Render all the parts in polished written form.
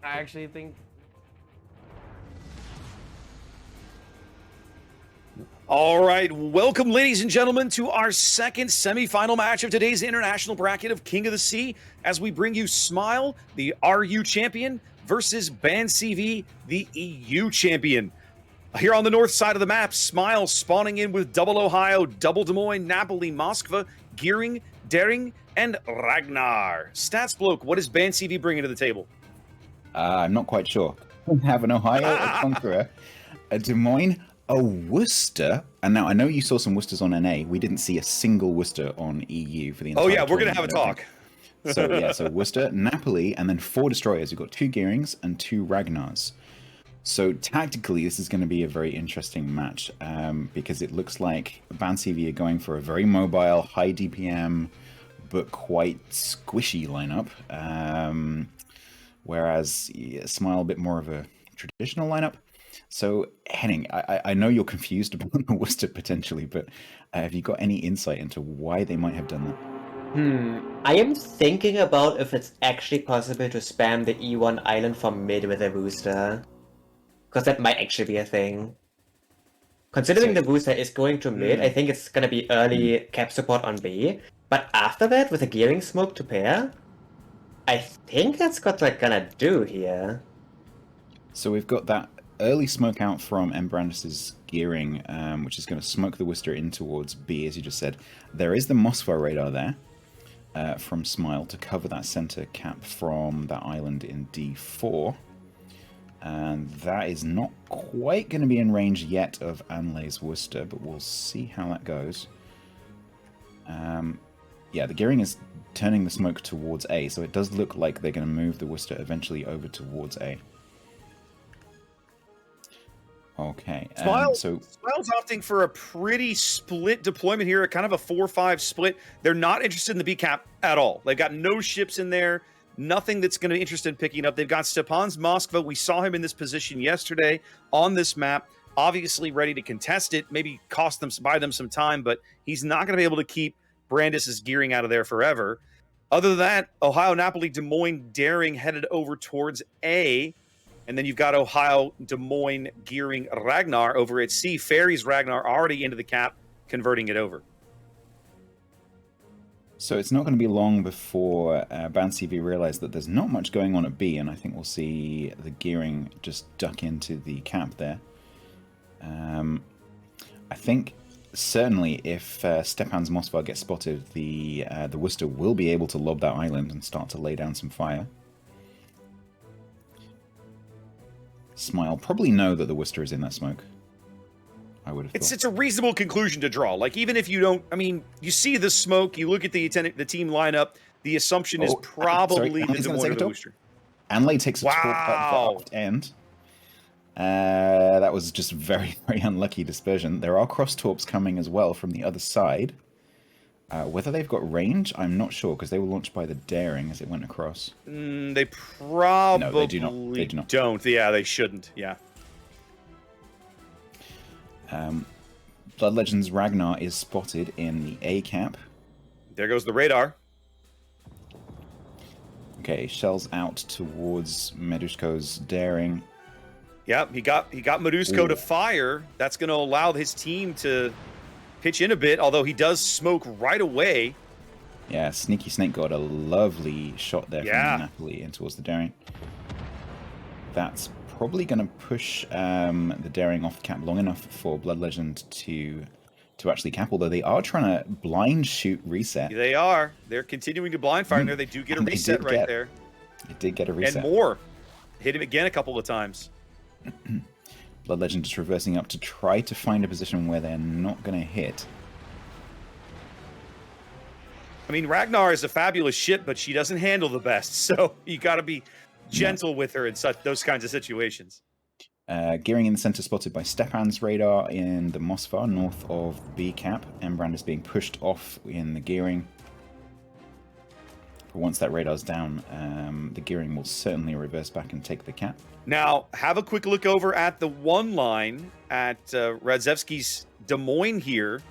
I actually think. All right, welcome, ladies and gentlemen, to our second semifinal match of today's international bracket of King of the Sea, as we bring you Smile, the RU champion, versus BANCV, the EU champion. Here on the north side of the map, Smile spawning in with double Ohio, double Des Moines, Napoli, Moskva, Gearing, Daring, and Ragnar. Stats bloke, what is BANCV bringing to the table? I'm not quite sure. We have an Ohio, a Conqueror, a Des Moines, a Worcester, and now I know you saw some Worcesters on NA. We didn't see a single Worcester on EU for the entire. Oh yeah, we're gonna have a tournament, talk. So Worcester, Napoli, and then 4 destroyers. We've got 2 Gearings and 2 Ragnars. So tactically, this is going to be a very interesting match because it looks like BANCV are going for a very mobile, high DPM, but quite squishy lineup. Whereas Smile a bit more of a traditional lineup. So Henning, I know you're confused about the Worcester potentially, but have you got any insight into why they might have done that? I am thinking about if it's actually possible to spam the E1 island from mid with a booster. Because that might actually be a thing. Considering the booster is going to mid, I think it's gonna be early cap support on B. But after that, with a Gearing Smoke to pair, I think that's what they're gonna do here. So we've got that early smoke out from Brandis's Gearing, which is going to smoke the Worcester in towards B, as you just said. There is the Moskva radar there from Smile to cover that center cap from that island in D4. And that is not quite going to be in range yet of Anlei's Worcester, but we'll see how that goes. Yeah, the Gearing is turning the smoke towards A, so it does look like they're going to move the Worcester eventually over towards A. Okay, Smile's opting for a pretty split deployment here, kind of a 4-5 split. They're not interested in the B cap at all. They've got no ships in there, nothing that's going to be interested in picking up. They've got Stepan's Moskva. We saw him in this position yesterday on this map, obviously ready to contest it, maybe buy them some time, but he's not going to be able to keep Brandis's Gearing out of there forever. Other than that, Ohio, Napoli, Des Moines, Daring headed over towards A. And then you've got Ohio, Des Moines, Gearing, Ragnar over at C. Ferry's Ragnar already into the cap, converting it over. So it's not going to be long before BANCV realize that there's not much going on at B, and I think we'll see the Gearing just duck into the cap there. I think certainly if Stepan's Moskva gets spotted, the Worcester will be able to lob that island and start to lay down some fire. Smile probably know that the Worcester is in that smoke. I would have thought. It's a reasonable conclusion to draw. Like, even if you don't, I mean, you see the smoke, you look at the team lineup, the assumption is probably the Des Moines Worcester. Anlay takes a torp up the left end. That was just very, very unlucky dispersion. There are cross torps coming as well from the other side. Whether they've got range, I'm not sure, because they were launched by the Daring as it went across. They probably no, they do not. They do not. Don't. Yeah, they shouldn't. Yeah. Blood Legends Ragnar is spotted in the A cap. There goes the radar. Okay, shells out towards Medusko's Daring. Yep, he got Medusko to fire. That's going to allow his team to pitch in a bit, although he does smoke right away. Yeah, Sneaky Snake got a lovely shot there from Napoli in towards the Daring. That's probably going to push the Daring off the cap long enough for Blood Legend to actually cap, although they are trying to blind shoot reset. They are. They're continuing to blind fire there. They do get a reset right there. It did get a reset. And more. Hit him again a couple of times. Blood Legend just reversing up to try to find a position where they're not going to hit. I mean, Ragnar is a fabulous ship, but she doesn't handle the best, so you got to be gentle with her in those kinds of situations. Gearing in the center spotted by Stepan's radar in the Moskva, north of B cap. Embrand is being pushed off in the Gearing. But once that radar's down, the Gearing will certainly reverse back and take the cap. Now, have a quick look over at the one line at Radzevsky's Des Moines here.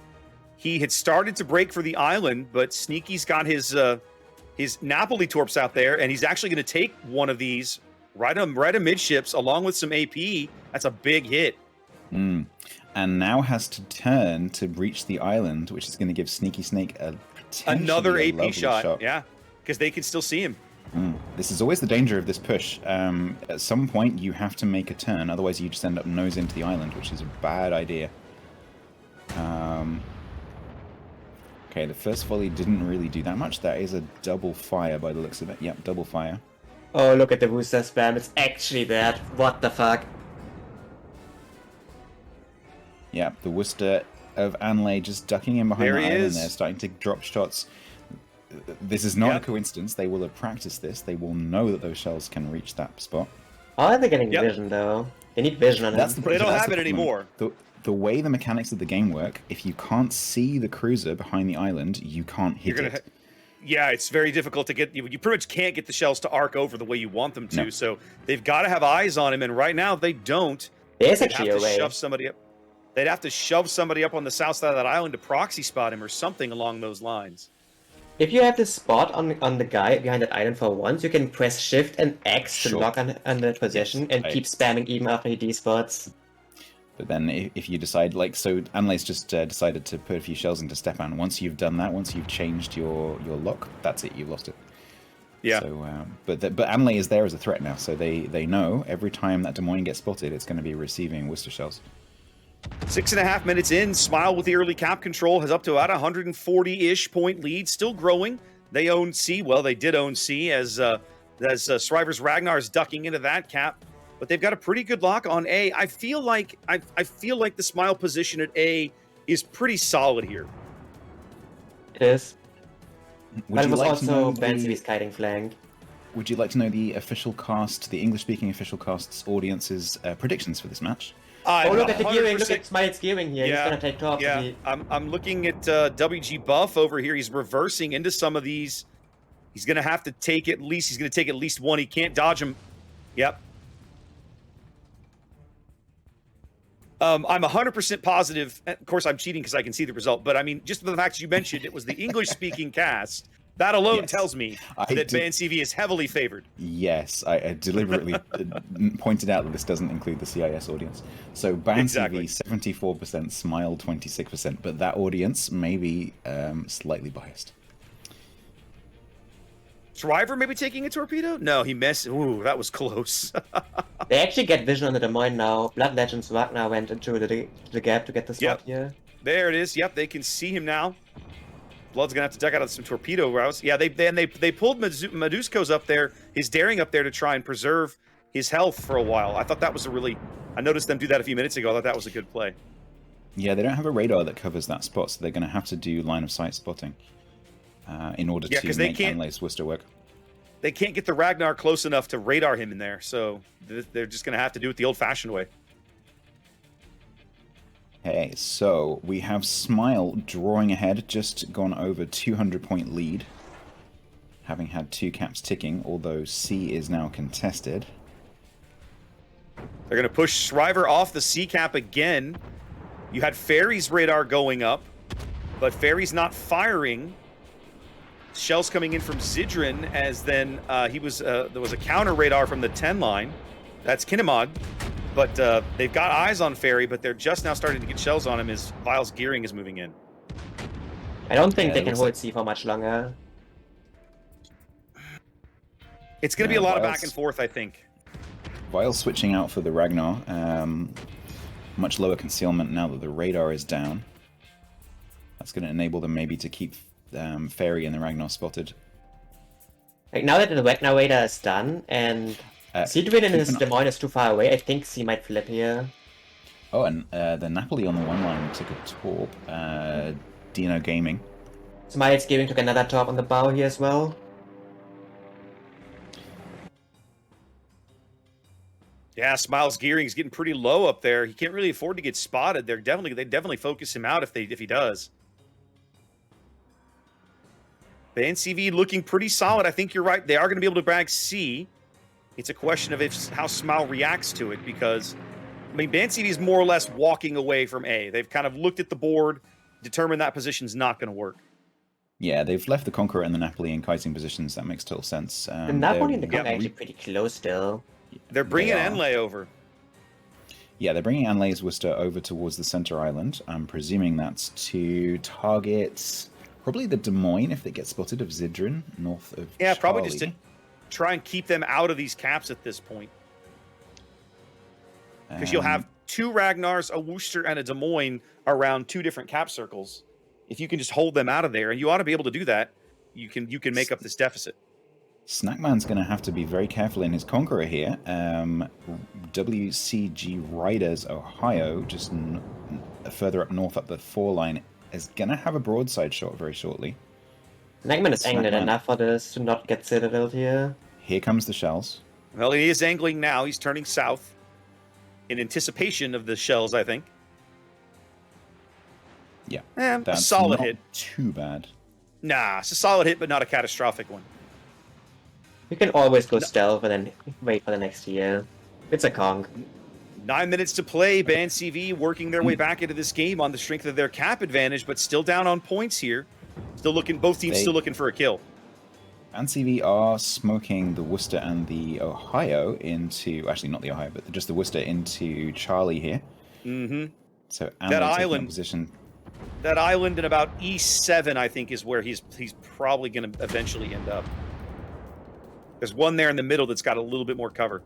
He had started to break for the island, but Sneaky's got his Napoli torps out there, and he's actually going to take one of these right amidships, along with some AP. That's a big hit. And now has to turn to reach the island, which is going to give Sneaky Snake Another a AP shot. Yeah, because they can still see him. This is always the danger of this push. At some point, you have to make a turn, otherwise you just end up nose into the island, which is a bad idea. Okay, the first volley didn't really do that much. That is a double fire by the looks of it. Yep, double fire. Oh, look at the booster spam. It's actually that. What the fuck? Yeah, the Worcester of Anlay just ducking in behind There the he island is. there, starting to drop shots. This is not a coincidence. They will have practiced this. They will know that those shells can reach that spot. How are they getting vision, though? They need vision on That's him. the, They don't that's have the it problem. anymore. The way the mechanics of the game work, if you can't see the cruiser behind the island, you can't hit it. Yeah, it's very difficult to get. You pretty much can't get the shells to arc over the way you want them to. No. So they've got to have eyes on him, and right now they don't. There's They'd actually have a to way. shove somebody up. They'd have to shove somebody up on the south side of that island to proxy spot him or something along those lines. If you have the spot on the guy behind that island for once, you can press Shift and X to Sure. lock on that position and keep spamming even after he despots. But then if you decide, like, so Anlay's just decided to put a few shells into Stepan. Once you've done that, once you've changed your lock, that's it, you've lost it. Yeah. So, but Anlay is there as a threat now, so they know every time that Des Moines gets spotted, it's going to be receiving Worcester shells. 6.5 minutes in, Smile with the early cap control has up to about 140-ish point lead, still growing. They own C. Well, they did own C as SeaRaptor's Ragnar is ducking into that cap, but they've got a pretty good lock on A. I feel like the Smile position at A is pretty solid here. It is. Would But it you was like to also know BANCV's kiting flank. Would you like to know the official cast, the English-speaking official cast's audience's predictions for this match? Oh, look at the gearing. Look 100%. at Smile's gearing here. Yeah, He's gonna take top. Yeah, I'm looking at WG Buff over here. He's reversing into some of these. He's going to have to take at least. He's going to take at least one. He can't dodge him. Yep. I'm 100% positive. Of course, I'm cheating because I can see the result. But I mean, just the fact you mentioned it was the English-speaking cast. That alone tells me that BANCV is heavily favored. Yes, I deliberately pointed out that this doesn't include the CIS audience. So BANCV 74%, Smile 26%, but that audience may be slightly biased. Shriver maybe taking a torpedo? No, he missed. Ooh, that was close. They actually get vision on the Des Moines now. Blood Legends Wagner went into the gap to get the spot here. There it is. Yep, they can see him now. Blood's gonna have to duck out of some torpedo routes. Yeah, they pulled Medusko's up there, his daring up there to try and preserve his health for a while. I thought that was I noticed them do that a few minutes ago. I thought that was a good play. Yeah, they don't have a radar that covers that spot, so they're going to have to do line of sight spotting in order to make Anlay's Worcester work. They can't get the Ragnar close enough to radar him in there, so they're just gonna have to do it the old-fashioned way. Okay, so we have Smile drawing ahead, just gone over 200-point lead, having had 2 caps ticking, although C is now contested. They're going to push Shriver off the C cap again. You had Ferry's radar going up, but Ferry's not firing. Shells coming in from Zidrin, as then there was a counter radar from the 10 line. That's Kinemod. But they've got eyes on Ferry, but they're just now starting to get shells on him as Vile's gearing is moving in. I don't think they can hold C for much longer. It's going to be a lot of back and forth, I think. Vile switching out for the Ragnar. Much lower concealment now that the radar is down. That's going to enable them maybe to keep Ferry and the Ragnar spotted. Like now that the Ragnar radar is done and Zidrin and his Des Moines is too far away, I think C might flip here. Oh, and the Napoli on the one line took a torp. Dino Gaming. Smile's gearing took another top on the bow here as well. Yeah, Smile's gearing is getting pretty low up there. He can't really afford to get spotted. They definitely focus him out if he does. BANCV looking pretty solid. I think you're right. They are going to be able to bag C. It's a question of how Smile reacts to it, because I mean, BANCV is more or less walking away from A. They've kind of looked at the board, determined that position's not going to work. Yeah, they've left the Conqueror and the Napoli in kiting positions. That makes total sense. The Napoli and the Conqueror are actually pretty close still. They're bringing They are. Enlay over. Yeah, they're bringing Anlay's Worcester over towards the center island. I'm presuming that's to target probably the Des Moines if they get spotted of Zidrin north of Yeah, Charlie. probably just to try and keep them out of these caps at this point. Because you'll have 2 Ragnars, a Worcester, and a Des Moines around 2 different cap circles. If you can just hold them out of there, and you ought to be able to do that, you can make up this deficit. Snackman's going to have to be very careful in his Conqueror here. WCG Riders Ohio, just further up north up the 4 line, is going to have a broadside shot very shortly. Snackman is angled Snackman. enough for this to not get citadel here. Here comes the shells. Well, he is angling now. He's turning south in anticipation of the shells, I think. Yeah, A that's solid not hit. too bad. Nah, it's a solid hit, but not a catastrophic one. You can always go stealth and then wait for the next year. It's a Kong. 9 minutes to play. BANCV working their way back into this game on the strength of their cap advantage, but still down on points here. Still looking, both teams still looking for a kill. BANCV are smoking the Worcester and the Ohio into, actually not the Ohio, but just the Worcester into Charlie here. Mm-hmm. So That Anlay taking a island. position. That island in about E7, I think, is where he's probably going to eventually end up. There's one there in the middle that's got a little bit more cover.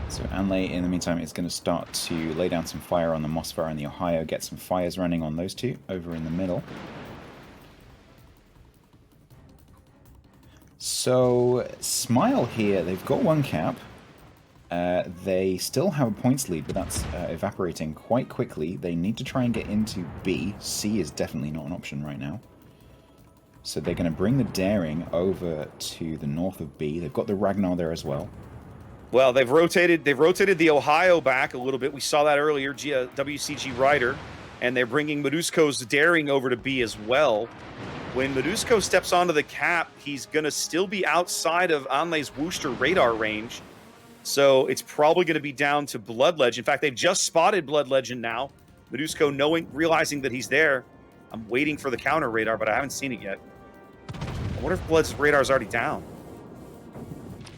So Anlay, in the meantime, is going to start to lay down some fire on the Mossfire and the Ohio, get some fires running on those 2 over in the middle. So Smile here, they've got 1 cap. They still have a points lead, but that's evaporating quite quickly. They need to try and get into B. C is definitely not an option right now. So they're going to bring the Daring over to the north of B. They've got the Ragnar there as well. Well, they've rotated the Ohio back a little bit. We saw that earlier, WCG Rider, and they're bringing Medusko's Daring over to B as well. When Medusko steps onto the cap, he's going to still be outside of Anlay's Worcester radar range. So it's probably going to be down to Blood Legend. In fact, they've just spotted Blood Legend now. Medusko realizing that he's there. I'm waiting for the counter radar, but I haven't seen it yet. I wonder if Blood's radar is already down.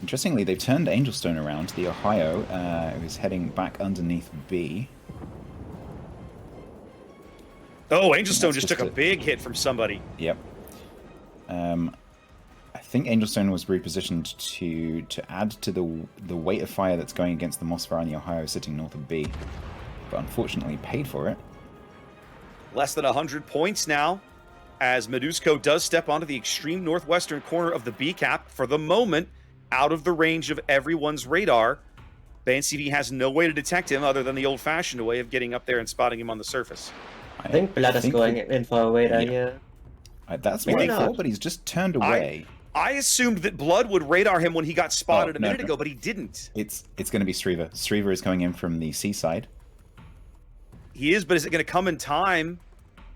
Interestingly, they've turned Angelstone around. The Ohio is heading back underneath B. Oh, Angelstone just just took a it. big hit from somebody. Yep. I think Angelstone was repositioned to add to the weight of fire that's going against the Mossfire and the Ohio sitting north of B. But unfortunately paid for it. Less than 100 points now, as Medusko does step onto the extreme northwestern corner of the B cap. For the moment, out of the range of everyone's radar. BANCV has no way to detect him other than the old-fashioned way of getting up there and spotting him on the surface. I think Blood is going in for a radar here. That's Maybe what I not. thought, but he's just turned away. I assumed that Blood would radar him when he got spotted a minute no. ago, but he didn't. It's going to be Striva. Striva is coming in from the seaside. He is, but is it going to come in time?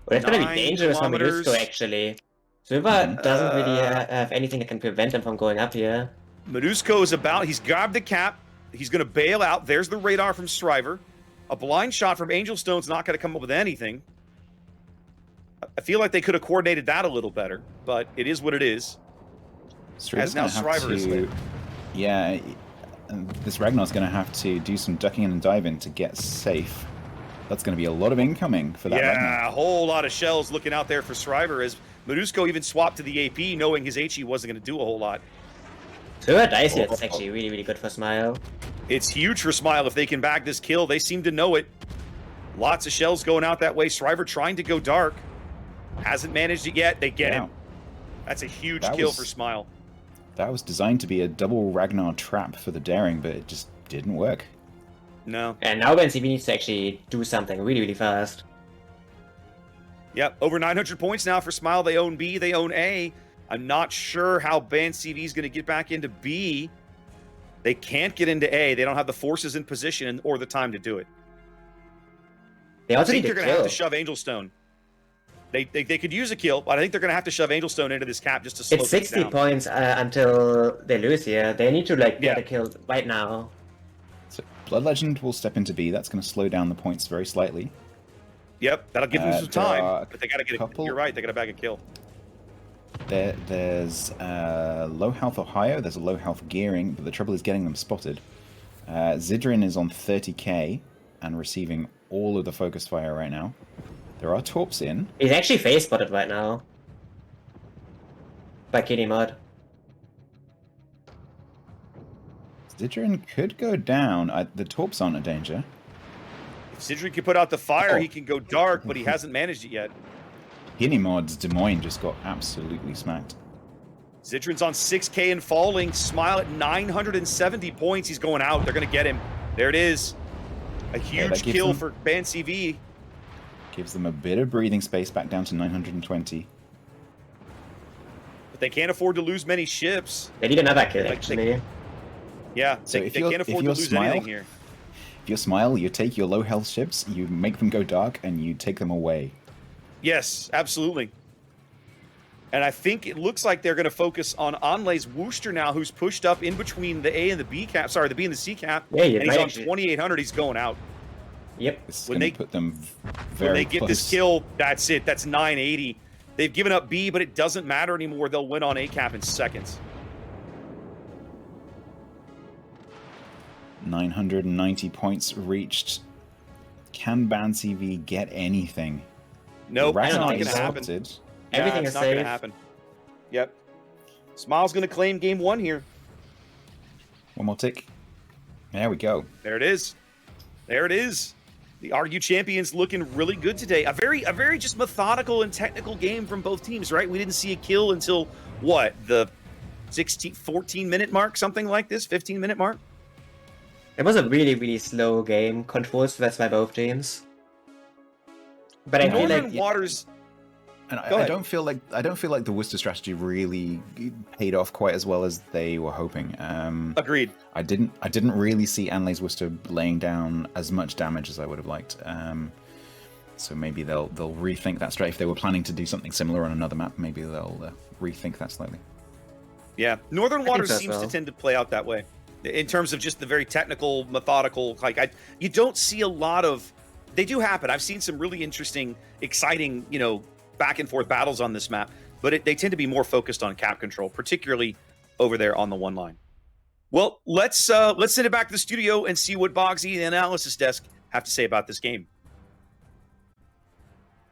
Well, it's going to 9 be dangerous for kilometers. Medusko, actually. Silva doesn't really have anything that can prevent him from going up here. Medusko is about, he's grabbed the cap, he's going to bail out. There's the radar from Striver. A blind shot from Angelstone's not going to come up with anything. I feel like they could have coordinated that a little better, but it is what it is. Striva's As now gonna have Striver is there. Yeah, this Ragnar's going to have to do some ducking in and diving to get safe. That's going to be a lot of incoming for that Ragnar. Yeah, a whole lot of shells looking out there for Striver as Medusko even swapped to the AP, knowing his HE wasn't going to do a whole lot. Silva dice here is actually really, really good for Smile. It's huge for Smile if they can bag this kill. They seem to know it. Lots of shells going out that way. Striver trying to go dark. Hasn't managed it yet. They get him. That's a huge kill for Smile. That was designed to be a double Ragnar trap for the Daring, but it just didn't work. No. And now BANCV needs to actually do something really, really fast. Yep, over 900 points now for Smile. They own B, they own A. I'm not sure how BANCV is going to get back into B. They can't get into A. They don't have the forces in position or the time to do it. They I also think need they're to going to have kill. to shove Angelstone. They could use a kill, but I think they're going to have to shove Angelstone into this cap just to slow It's things 60 down. points until they lose here. They need to get Yeah. a kill right now. So Blood Legend will step into B. That's going to slow down the points very slightly. Yep, that'll give them some there are time, a but they got to get couple- You're right, they got to bag a kill. There's low health Ohio, there's a low health Gearing, but the trouble is getting them spotted. Zidrin is on 30k and receiving all of the focused fire right now. There are torps in. He's actually face spotted right now. By Kitty Mud. Zidrin could go down. The torps aren't a danger. If Sidri can put out the fire, Oh. he can go dark, but he hasn't managed it yet. Guinea-Mod's Des Moines just got absolutely smacked. Zidrin's on 6k and falling. Smile at 970 points. He's going out. They're going to get him. There it is. A huge gives kill them- for BANCV. Gives them a bit of breathing space back down to 920. But they can't afford to lose many ships. They need another kill, Like, actually. Yeah, So they if you're- can't if afford to you're lose Smile- anything here. If you Smile, you take your low health ships, you make them go dark, and you take them away. Yes, absolutely. And I think it looks like they're going to focus on Onlay's Wooster now, who's pushed up in between the A and the B cap. Sorry, the B and the C cap. Yeah, you and he's might on actually- 2,800. He's going out. Yep. This is When going they- to put them When very they get close. this kill, that's it. That's 980. They've given up B, but it doesn't matter anymore. They'll win on A cap in seconds. 990 points reached. Can BANCV get anything? Nope, The it's don't not Ragnar going think to so. happen. spotted. Everything it's is not going to safe. happen. Yep. Smile's going to claim game 1 here. One more tick. There we go. There it is. There it is. The Argue champions looking really good today. A very just methodical and technical game from both teams, right? We didn't see a kill until what? The 14-minute mark, something like this, 15-minute mark. It was a really, really slow game. Controls that's by both teams. But I feel Northern like Waters. And Go I ahead. don't feel like the Worcester strategy really paid off quite as well as they were hoping. Agreed. I didn't really see Anlay's Worcester laying down as much damage as I would have liked. So maybe they'll rethink that strategy. If they were planning to do something similar on another map, maybe they'll rethink that slightly. Yeah, Northern Waters so, seems so. to tend to play out that way, in terms of just the very technical, methodical. You don't see a lot of. They do happen. I've seen some really interesting, exciting, back and forth battles on this map, but they tend to be more focused on cap control, particularly over there on the one line. Well, let's send it back to the studio and see what Boggsy and the analysis desk have to say about this game.